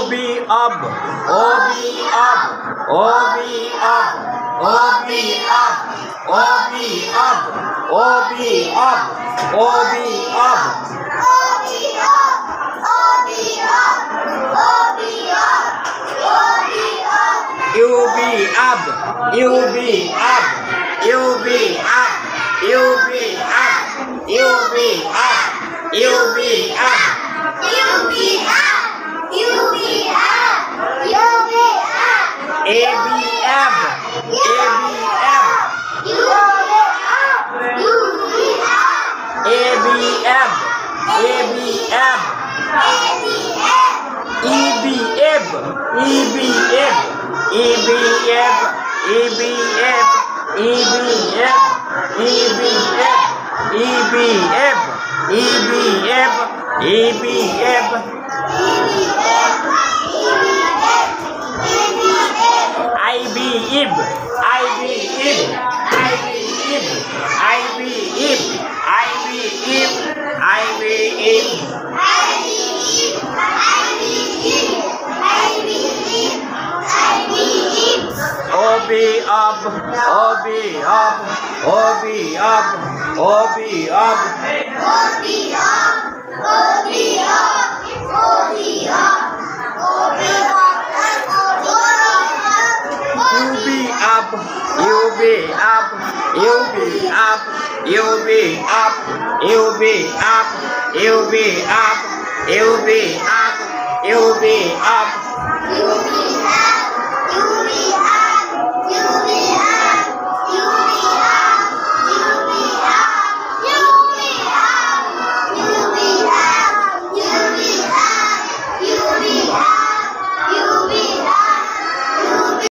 be up, O be up, O be up, O be up, O be up, O be up, O be up. You be up, you be up, you be up, you be up, you be up, you be up. ABF, ABF, ABF, EBF, EBF, EBF, EBF, EBF, EBF, EBF, EBF, EBF. IBIB, IBIB, IBIB, IBIB, IBIB, OB up, OB up, OB up, OB up, You be up, you be up, you be up, you be up, you be up, you be up, you be up, you be up.